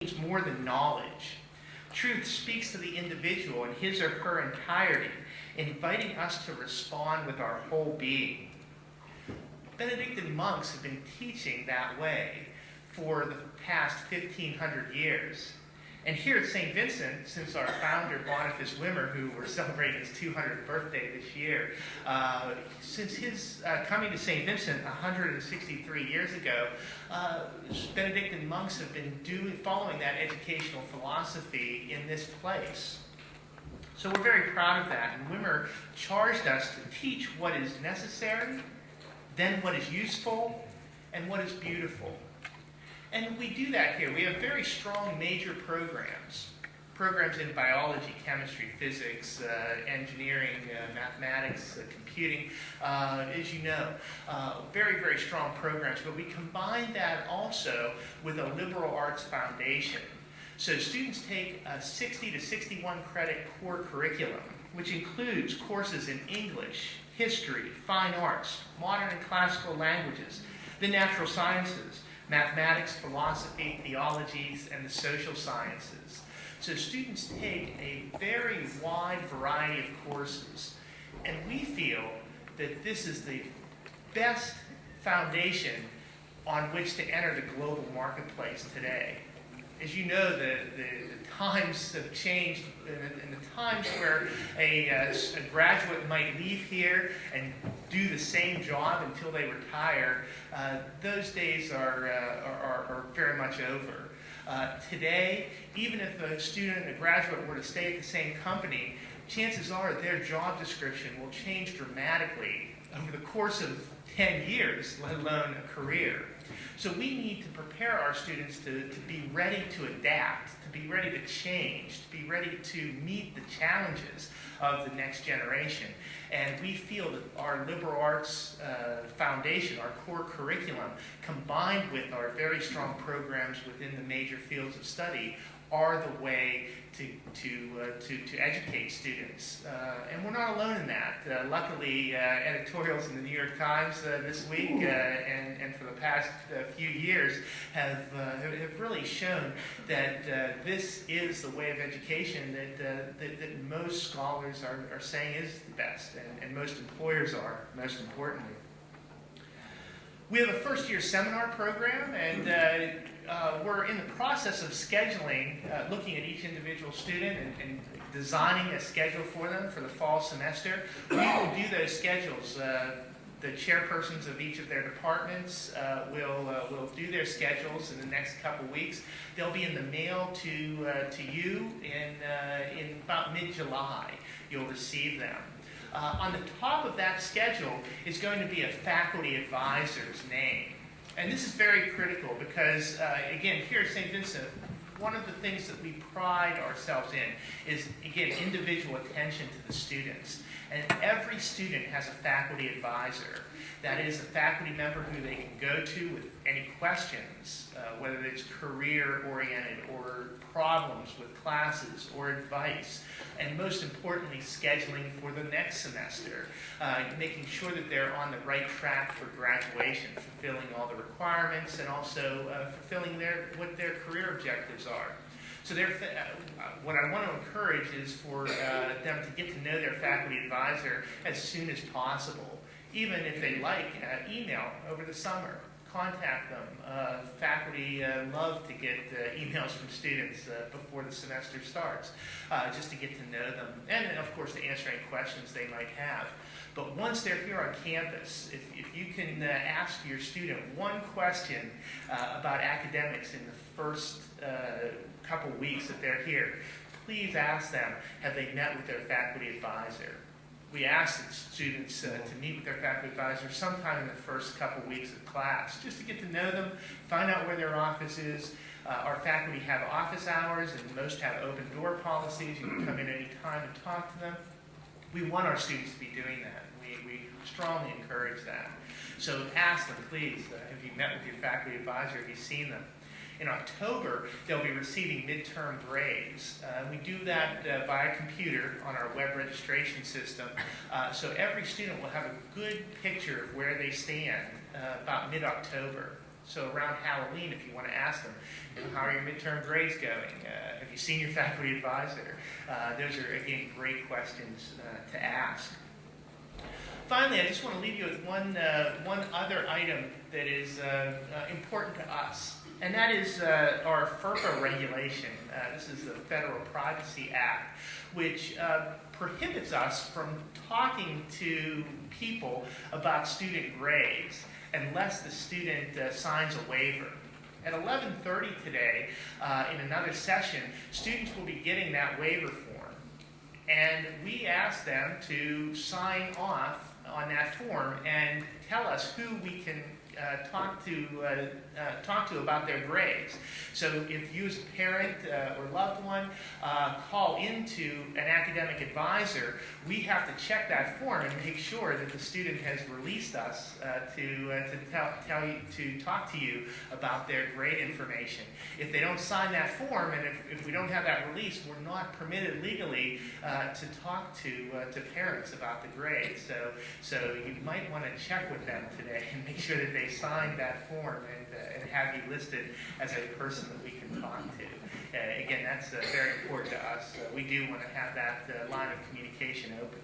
is more than knowledge. Truth speaks to the individual in his or her entirety, inviting us to respond with our whole being. Benedictine monks have been teaching that way for the past 1,500 years. And here at St. Vincent, since our founder, Boniface Wimmer, who we're celebrating his 200th birthday this year, since his coming to St. Vincent 163 years ago, Benedictine monks have been following that educational philosophy in this place. So we're very proud of that. And Wimmer charged us to teach what is necessary, then what is useful, and what is beautiful. And we do that here. We have very strong major programs. Programs in biology, chemistry, physics, engineering, mathematics, computing, as you know. Very, very strong programs. But we combine that also with a liberal arts foundation. So students take a 60 to 61 credit core curriculum, which includes courses in English, history, fine arts, modern and classical languages, the natural sciences, mathematics, philosophy, theologies, and the social sciences. So students take a very wide variety of courses, and we feel that this is the best foundation on which to enter the global marketplace today. As you know, the times have changed, and the times where a graduate might leave here and do the same job until they retire, those days are very much over. Today, even if a student and a graduate were to stay at the same company, chances are their job description will change dramatically over the course of 10 years, let alone a career. So we need to prepare our students to be ready to adapt, to be ready to change, to be ready to meet the challenges of the next generation. And we feel that our liberal arts foundation, our core curriculum, combined with our very strong programs within the major fields of study, are the way to educate students. And we're not alone in that. Luckily, editorials in the New York Times this week and for the past few years have really shown that this is the way of education that most scholars are saying is the best, and most employers are, most importantly. We have a first-year seminar program, and we're in the process of scheduling, looking at each individual student and designing a schedule for them for the fall semester. We will do those schedules. The chairpersons of each of their departments will do their schedules in the next couple weeks. They'll be in the mail to you in about mid-July. You'll receive them. On the top of that schedule is going to be a faculty advisor's name. And this is very critical because, again, here at St. Vincent, one of the things that we pride ourselves in is, again, individual attention to the students. And every student has a faculty advisor. That is a faculty member who they can go to with any questions, whether it's career-oriented or problems with classes or advice. And most importantly, scheduling for the next semester, making sure that they're on the right track for graduation, fulfilling all the requirements, and also fulfilling what their career objectives are. So what I want to encourage is for them to get to know their faculty advisor as soon as possible. Even if they like, email over the summer. Contact them. Faculty love to get emails from students before the semester starts, just to get to know them, and of course to answer any questions they might have. But once they're here on campus, if you can ask your student one question about academics in the first couple weeks that they're here, please ask them, have they met with their faculty advisor? We ask the students to meet with their faculty advisor sometime in the first couple weeks of class, just to get to know them, find out where their office is. Our faculty have office hours, and most have open door policies. You can come in any time and talk to them. We want our students to be doing that. We strongly encourage that. So ask them, please, have you met with your faculty advisor? Have you seen them? In October, they'll be receiving midterm grades. We do that via computer on our web registration system. So every student will have a good picture of where they stand about mid-October. So around Halloween, if you want to ask them, how are your midterm grades going? Have you seen your faculty advisor? Those are, again, great questions to ask. Finally, I just want to leave you with one other item that is important to us, and that is our FERPA regulation. This is the Federal Privacy Act, which prohibits us from talking to people about student grades unless the student signs a waiver. At 11:30 today, in another session, students will be getting that waiver form, and we ask them to sign off on that form and tell us who we can talk to about their grades. So if you as a parent or loved one call into an academic advisor, we have to check that form and make sure that the student has released us to talk to you about their grade information. If they don't sign that form, and if we don't have that release, we're not permitted legally to talk to parents about the grades. So you might want to check with them today and make sure that they signed that form and have you listed as a person that we can talk to. Again, that's very important to us. We do want to have that line of communication open.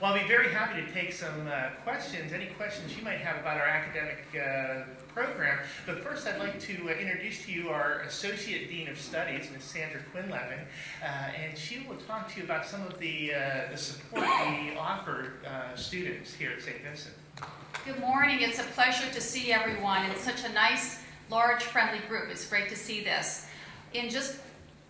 Well, I'll be very happy to take some questions, any questions you might have about our academic program. But first, I'd like to introduce to you our Associate Dean of Studies, Ms. Sandra Quinlevin, and she will talk to you about some of the support we offer students here at St. Vincent. Good morning. It's a pleasure to see everyone in such a nice, large, friendly group. It's great to see this. In just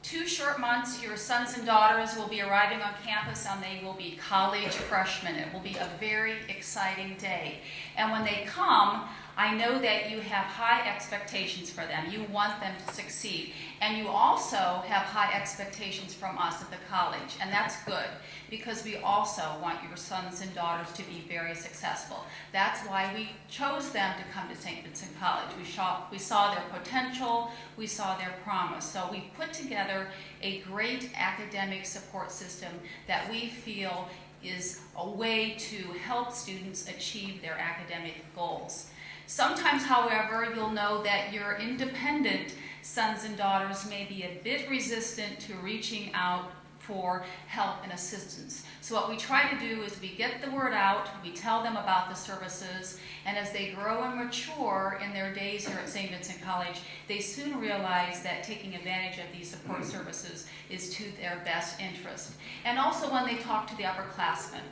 2 short months, your sons and daughters will be arriving on campus and they will be college freshmen. It will be a very exciting day. And when they come, I know that you have high expectations for them. You want them to succeed. And you also have high expectations from us at the college. And that's good, because we also want your sons and daughters to be very successful. That's why we chose them to come to St. Vincent College. We saw their potential, we saw their promise. So we put together a great academic support system that we feel is a way to help students achieve their academic goals. Sometimes, however, you'll know that your independent sons and daughters may be a bit resistant to reaching out for help and assistance. So what we try to do is we get the word out, we tell them about the services, and as they grow and mature in their days here at St. Vincent College, they soon realize that taking advantage of these support services is to their best interest. And also when they talk to the upperclassmen,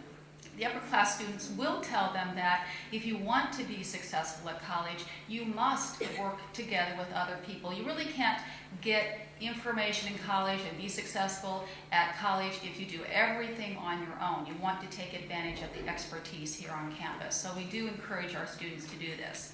the upper class students will tell them that if you want to be successful at college, you must work together with other people. You really can't get information in college and be successful at college if you do everything on your own. You want to take advantage of the expertise here on campus. So we do encourage our students to do this.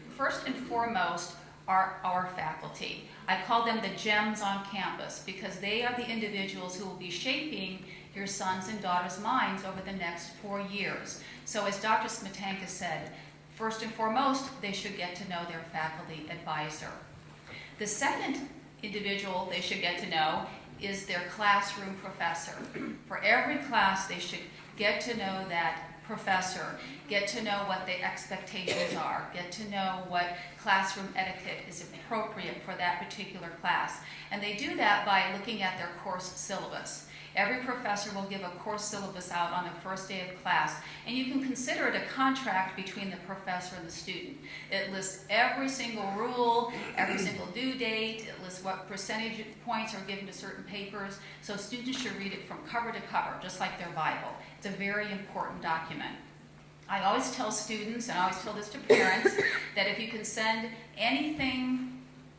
First and foremost are our faculty. I call them the gems on campus because they are the individuals who will be shaping your sons and daughters' minds over the next 4 years. So as Dr. Smetanka said, first and foremost, they should get to know their faculty advisor. The second individual they should get to know is their classroom professor. For every class, they should get to know that professor, get to know what the expectations are, get to know what classroom etiquette is appropriate for that particular class. And they do that by looking at their course syllabus. Every professor will give a course syllabus out on the first day of class, and you can consider it a contract between the professor and the student. It lists every single rule, every single due date, it lists what percentage points are given to certain papers, so students should read it from cover to cover, just like their Bible. It's a very important document. I always tell students, and I always tell this to parents, that if you can send anything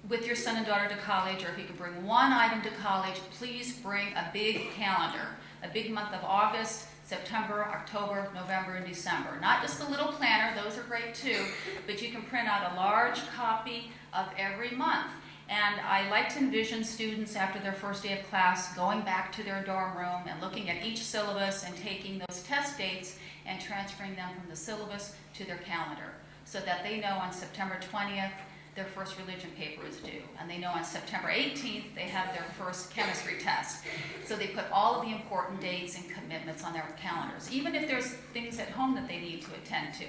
with your son and daughter to college, or if you could bring one item to college, please bring a big calendar, a big month of August, September, October, November, and December. Not just the little planner, those are great too, but you can print out a large copy of every month. And I like to envision students after their first day of class going back to their dorm room and looking at each syllabus and taking those test dates and transferring them from the syllabus to their calendar so that they know on September 20th, their first religion paper is due. And they know on September 18th, they have their first chemistry test. So they put all of the important dates and commitments on their calendars, even if there's things at home that they need to attend to.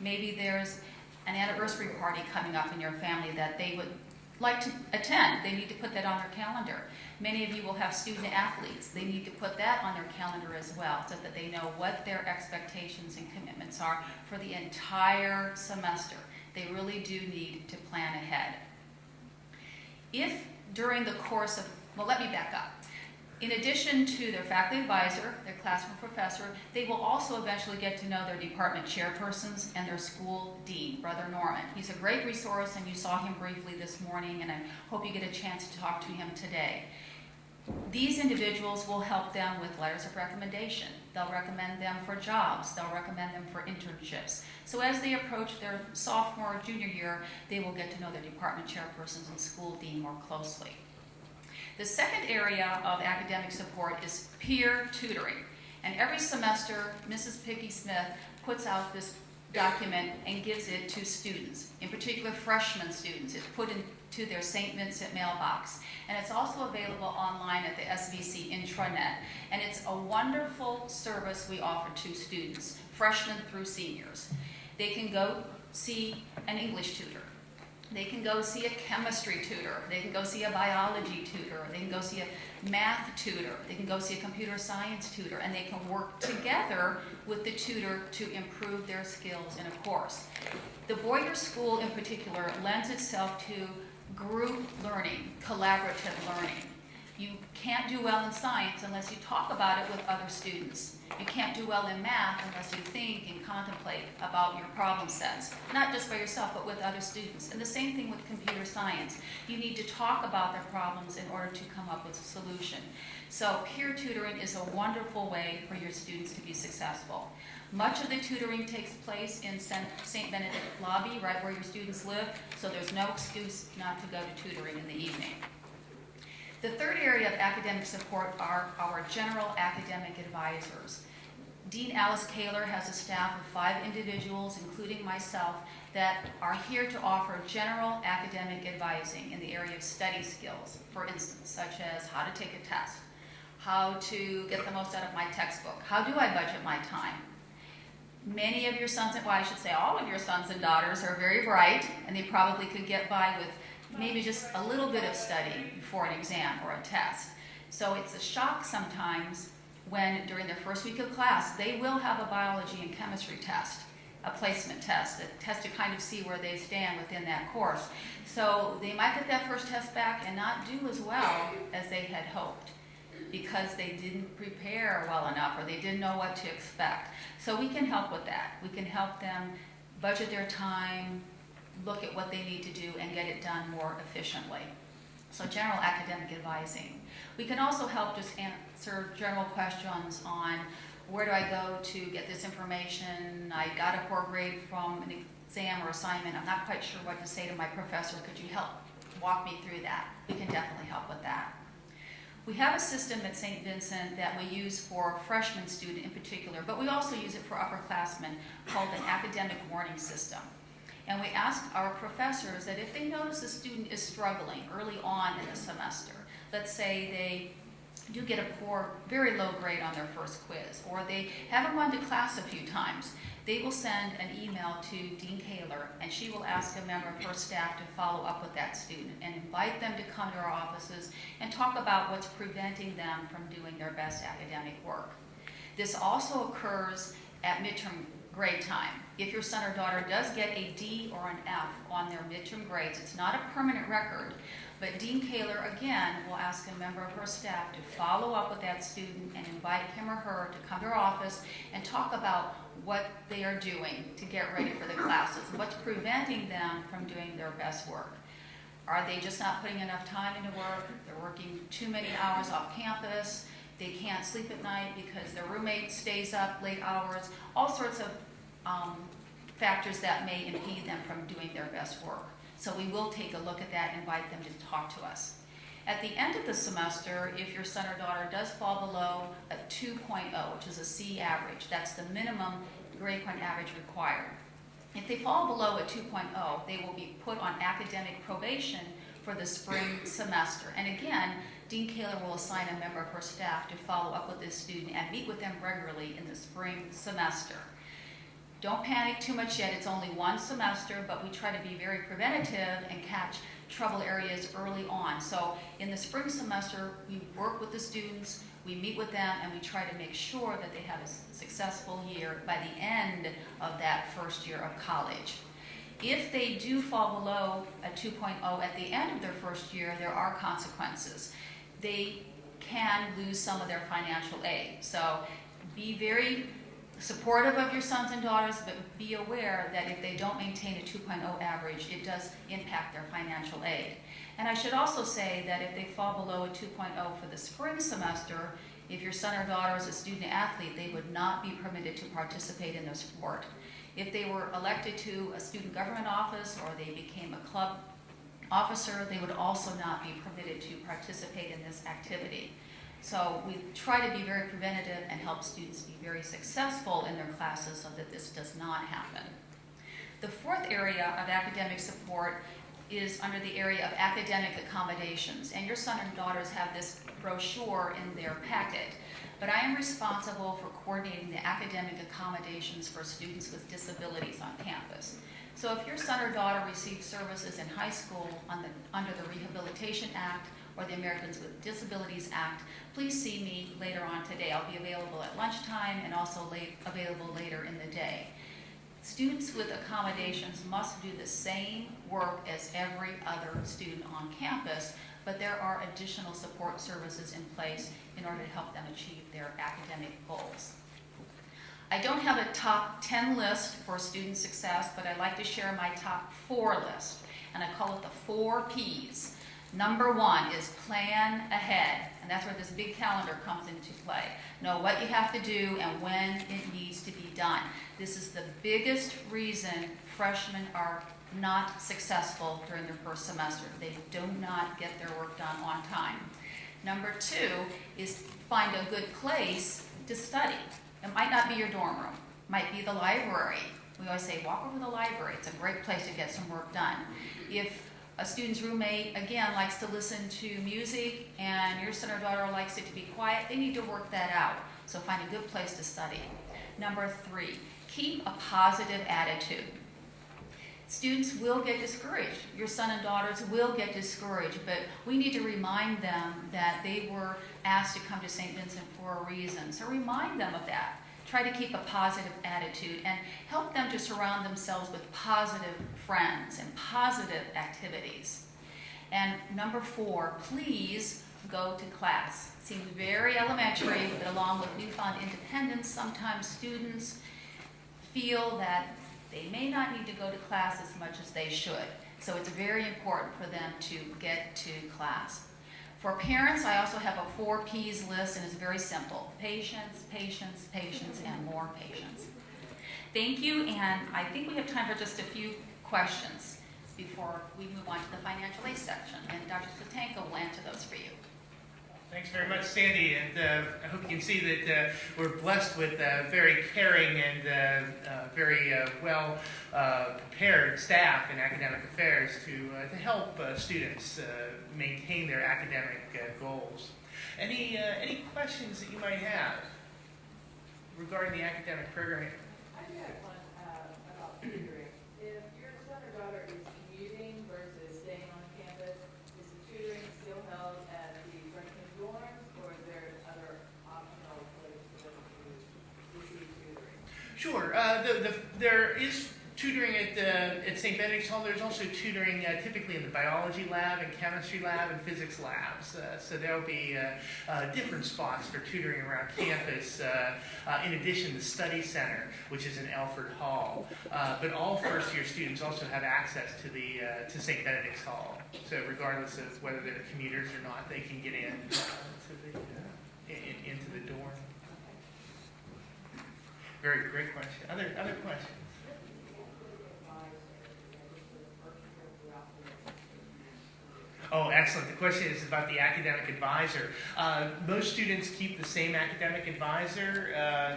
Maybe there's an anniversary party coming up in your family that they would like to attend. They need to put that on their calendar. Many of you will have student athletes. They need to put that on their calendar as well so that they know what their expectations and commitments are for the entire semester. They really do need to plan ahead. If during the course of, well, let me back up. In addition to their faculty advisor, their classroom professor, they will also eventually get to know their department chairpersons and their school dean, Brother Norman. He's a great resource, and you saw him briefly this morning, and I hope you get a chance to talk to him today. These individuals will help them with letters of recommendation. They'll recommend them for jobs. They'll recommend them for internships. So as they approach their sophomore or junior year, they will get to know their department chairpersons and school dean more closely. The second area of academic support is peer tutoring. And every semester, Mrs. Picky Smith puts out this document and gives it to students, in particular freshman students. It's put into their St. Vincent mailbox. And it's also available online at the SVC intranet. And it's a wonderful service we offer to students, freshmen through seniors. They can go see an English tutor. They can go see a chemistry tutor. They can go see a biology tutor. They can go see a math tutor. They can go see a computer science tutor. And they can work together with the tutor to improve their skills in a course. The Boyer School in particular lends itself to group learning, collaborative learning. You can't do well in science unless you talk about it with other students. You can't do well in math unless you think and contemplate about your problem sets, not just by yourself, but with other students. And the same thing with computer science. You need to talk about their problems in order to come up with a solution. So peer tutoring is a wonderful way for your students to be successful. Much of the tutoring takes place in St. Benedict lobby, right where your students live, so there's no excuse not to go to tutoring in the evening. The third area of academic support are our general academic advisors. Dean Alice Kaler has a staff of 5 individuals, including myself, that are here to offer general academic advising in the area of study skills, for instance, such as how to take a test, how to get the most out of my textbook, how do I budget my time. Many of your sons, well, I should say all of your sons and daughters are very bright, and they probably could get by with maybe just a little bit of study before an exam or a test. So it's a shock sometimes when during their first week of class, they will have a biology and chemistry test, a placement test, a test to kind of see where they stand within that course. So they might get that first test back and not do as well as they had hoped because they didn't prepare well enough or they didn't know what to expect. So we can help with that. We can help them budget their time, look at what they need to do, and get it done more efficiently. So general academic advising. We can also help just answer general questions on where do I go to get this information? I got a poor grade from an exam or assignment. I'm not quite sure what to say to my professor. Could you help walk me through that? We can definitely help with that. We have a system at St. Vincent that we use for freshman student in particular, but we also use it for upperclassmen called an academic warning system. And we ask our professors that if they notice a student is struggling early on in the semester, let's say they do get a poor, very low grade on their first quiz, or they haven't gone to class a few times, they will send an email to Dean Kaler, and she will ask a member of her staff to follow up with that student and invite them to come to our offices and talk about what's preventing them from doing their best academic work. This also occurs at midterm grade time. If your son or daughter does get a D or an F on their midterm grades, it's not a permanent record, but Dean Kaler, again, will ask a member of her staff to follow up with that student and invite him or her to come to her office and talk about what they are doing to get ready for the classes, what's preventing them from doing their best work. Are they just not putting enough time into work? They're working too many hours off campus. They can't sleep at night because their roommate stays up late hours. All sorts of factors that may impede them from doing their best work. So we will take a look at that and invite them to talk to us. At the end of the semester, if your son or daughter does fall below a 2.0, which is a C average, that's the minimum grade point average required. If they fall below a 2.0, they will be put on academic probation for the spring semester. And again, Dean Kaler will assign a member of her staff to follow up with this student and meet with them regularly in the spring semester. Don't panic too much yet. It's only one semester, but we try to be very preventative and catch trouble areas early on. So in the spring semester, we work with the students, we meet with them, and we try to make sure that they have a successful year by the end of that first year of college. If they do fall below a 2.0 at the end of their first year, there are consequences. They can lose some of their financial aid. So be very supportive of your sons and daughters, but be aware that if they don't maintain a 2.0 average, it does impact their financial aid. And I should also say that if they fall below a 2.0 for the spring semester, if your son or daughter is a student athlete, they would not be permitted to participate in the sport. If they were elected to a student government office or they became a club officer, they would also not be permitted to participate in this activity. So we try to be very preventative and help students be very successful in their classes so that this does not happen. The fourth area of academic support is under the area of academic accommodations. And your son and daughters have this brochure in their packet. But I am responsible for coordinating the academic accommodations for students with disabilities on campus. So if your son or daughter receives services in high school under the Rehabilitation Act or the Americans with Disabilities Act, please see me later on today. I'll be available at lunchtime and also available later in the day. Students with accommodations must do the same work as every other student on campus, but there are additional support services in place in order to help them achieve their academic goals. I don't have a top 10 list for student success, but I'd like to share my top 4 list, and I call it the 4 Ps. Number 1 is plan ahead, and that's where this big calendar comes into play. Know what you have to do and when it needs to be done. This is the biggest reason freshmen are not successful during their first semester. They do not get their work done on time. Number 2 is find a good place to study. It might not be your dorm room. It might be the library. We always say, walk over to the library. It's a great place to get some work done. If a student's roommate, again, likes to listen to music and your son or daughter likes it to be quiet, they need to work that out. So find a good place to study. Number 3, keep a positive attitude. Students will get discouraged. Your son and daughters will get discouraged, but we need to remind them that they were asked to come to St. Vincent for a reason. So remind them of that. Try to keep a positive attitude and help them to surround themselves with positive friends and positive activities. And number 4, please go to class. It seems very elementary, but along with newfound independence, sometimes students feel that they may not need to go to class as much as they should. So it's very important for them to get to class. For parents, I also have a 4 Ps list, and it's very simple. Patience, patience, patience, and more patience. Thank you, and I think we have time for just a few questions before we move on to the financial aid section. And Dr. Slatanka will answer those for you. Thanks very much, Sandy, and I hope you can see that we're blessed with very caring and very well prepared staff in academic affairs to help students maintain their academic goals. Any questions that you might have regarding the academic programming? I do have one about tutoring. If your son or daughter is commuting versus staying on campus, is the tutoring still held at the freshman dorms, or is there other optional ways for them to receive tutoring? Sure. There is tutoring at St. Benedict's Hall. There's also tutoring typically in the biology lab and chemistry lab and physics labs. So there'll be different spots for tutoring around campus. In addition, the study center, which is in Alford Hall. But all first-year students also have access to St. Benedict's Hall. So regardless of whether they're commuters or not, they can get into the dorm. Very great question. Other questions? Oh, excellent. The question is about the academic advisor. Most students keep the same academic advisor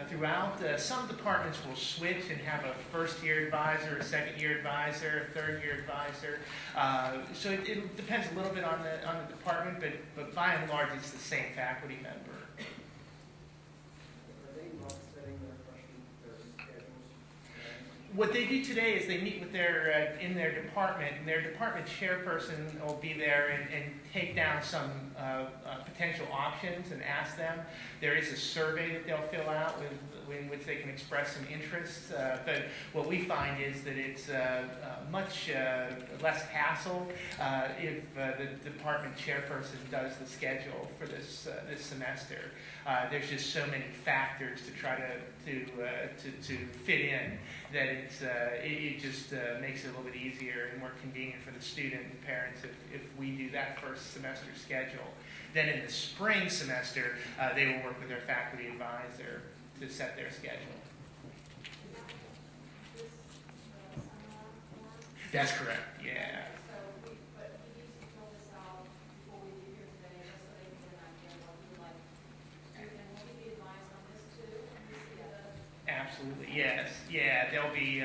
throughout. Some departments will switch and have a first-year advisor, a second-year advisor, a third-year advisor. So it depends a little bit on the department, but by and large, it's the same faculty member. What they do today is they meet with their in their department, and their department chairperson will be there and take down some potential options and ask them. There is a survey that they'll fill out in which they can express some interest. But what we find is that it's much less hassle if the department chairperson does the schedule for this semester. There's just so many factors to try to fit in that it just makes it a little bit easier and more convenient for the student and parents if we do that first semester schedule. Then in the spring semester, they will work with their faculty advisor to set their schedule. That's correct, yeah. Absolutely, yes, yeah. They'll be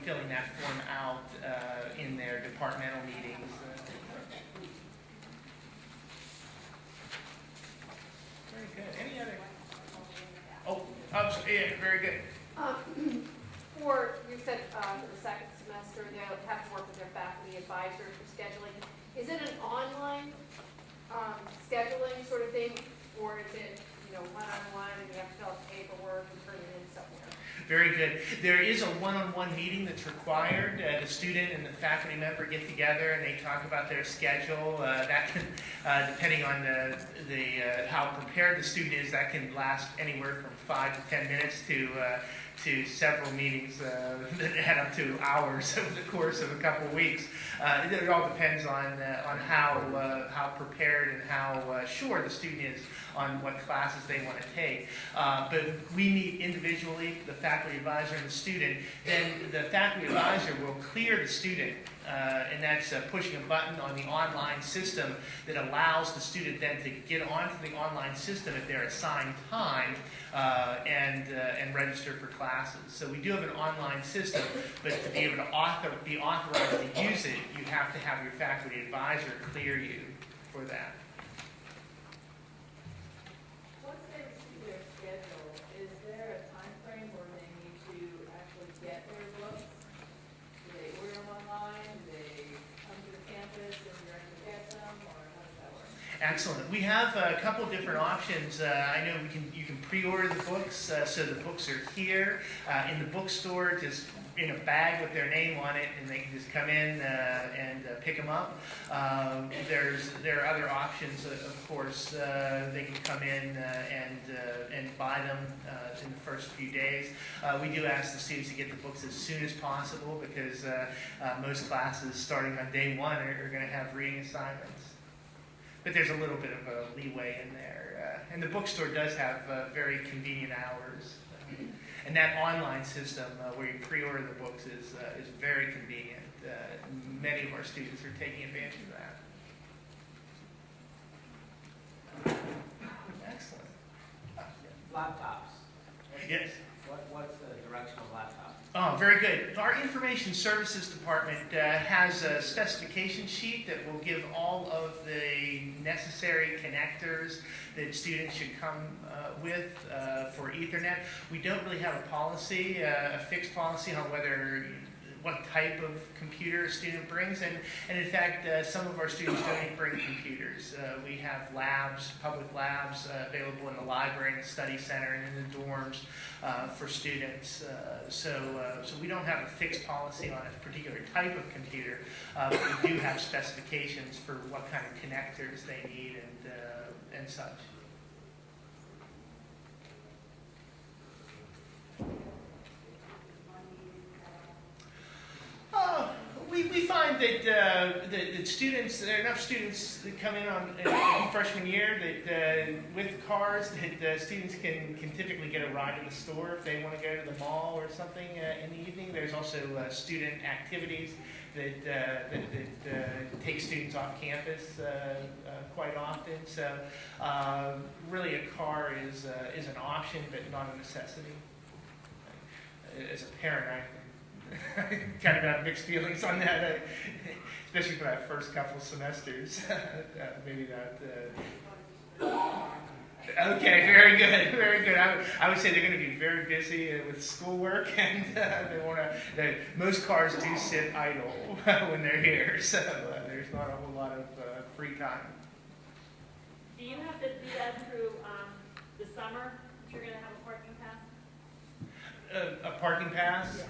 filling that form out in their departmental meetings. Very good. Any other? Oh, yeah, very good. You said for the second semester they'll have to work with their faculty advisor for scheduling. Is it an online scheduling sort of thing, or is it one-on-one and you have to fill out paperwork and turn it in somewhere? Very good. There is a one-on-one meeting that's required. The student and the faculty member get together and they talk about their schedule. That can, depending on how prepared the student is, that can last anywhere from 5 to 10 minutes to several meetings that add up to hours over the course of a couple of weeks. It all depends on how prepared and how sure the student is on what classes they want to take. But we meet individually, the faculty advisor and the student. Then the faculty advisor will clear the student, and that's pushing a button on the online system that allows the student then to get onto the online system at their assigned time and register for classes. So we do have an online system, but to be able to be authorized to use it, you have to have your faculty advisor clear you for that. Once they receive their schedule, is there a time frame where they need to actually get their books? Do they order them online? Do they come to the campus and directly get them, or how does that work? Excellent. We have a couple of different options. I know you can pre-order the books, so the books are here in the bookstore, just in a bag with their name on it, and they can just come in and pick them up. There are other options, of course. They can come in and buy them in the first few days. We do ask the students to get the books as soon as possible because most classes starting on day one are going to have reading assignments. But there's a little bit of a leeway in there. And the bookstore does have very convenient hours. And that online system where you pre-order the books is very convenient. Many of our students are taking advantage of that. Excellent. Laptops. Yes. What's the direction of laptops? Oh, very good. Our information services department has a specification sheet that will give all of the necessary connectors that students should come with for Ethernet. We don't really have a policy, a fixed policy on what type of computer a student brings, and in fact, some of our students don't even bring computers. We have labs, public labs available in the library and the study center and in the dorms for students. So we don't have a fixed policy on a particular type of computer, but we do have specifications for what kind of connectors they need and such. We find that students, there are enough students that come in in freshman year that with cars that students can typically get a ride to the store if they want to go to the mall or something in the evening. There's also student activities that take students off campus quite often. So really a car is an option but not a necessity. As a parent, I kind of got mixed feelings on that, especially for that first couple of semesters. Maybe that. Okay, very good, very good. I would say they're going to be very busy with schoolwork, and they want to. Most cars do sit idle when they're here, so there's not a whole lot of free time. Do you have to do that through the summer, if you're going to have a parking pass? A parking pass.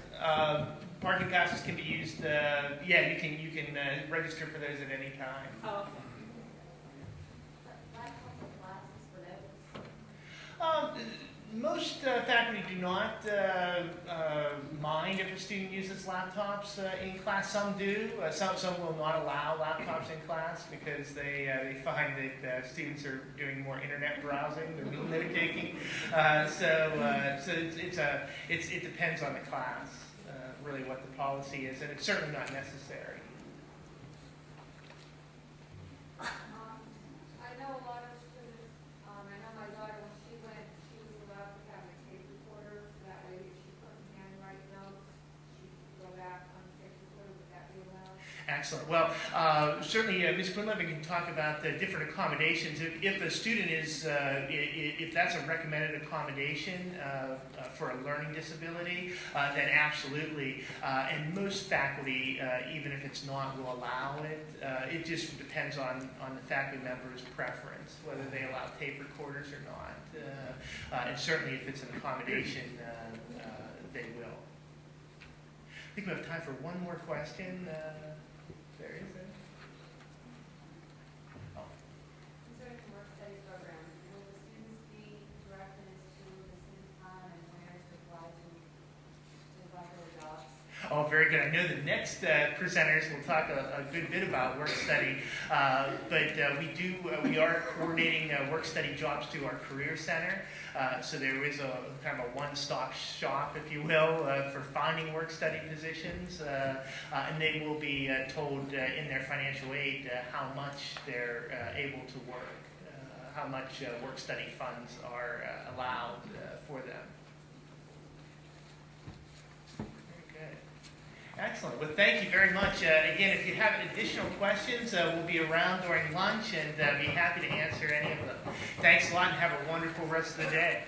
Parking passes can be used. Yeah, you can register for those at any time. Oh, okay. Most faculty do not mind if a student uses laptops in class. Some do. Some will not allow laptops in class because they find that students are doing more internet browsing than note taking. So it depends on the class, really what the policy is, and it's certainly not necessary. I know a lot of students, I know my daughter, when she went, she was allowed to have a tape recorder, so that way if she couldn't handwrite notes, she could go back on the tape recorder. Would that be allowed? Excellent. Well, certainly Ms. Quinlivan can talk about the different accommodations. If a student is, if that's a recommended accommodation for a learning disability, then absolutely. And most faculty, even if it's not, will allow it. It just depends on the faculty member's preference, whether they allow tape recorders or not. And certainly if it's an accommodation, they will. I think we have time for one more question. There is it. Oh. Concerning the work study program, will the students be directed to the same time and where to apply for the jobs? Oh, very good. I know the next presenters will talk a good bit about work study, but we are coordinating work study jobs through our career center. So there is a kind of a one-stop shop, if you will, for finding work study positions, and they will be told in their financial aid how much they're able to work, how much work study funds are allowed for them. Excellent. Well, thank you very much. Again, if you have additional questions, we'll be around during lunch and be happy to answer any of them. Thanks a lot and have a wonderful rest of the day.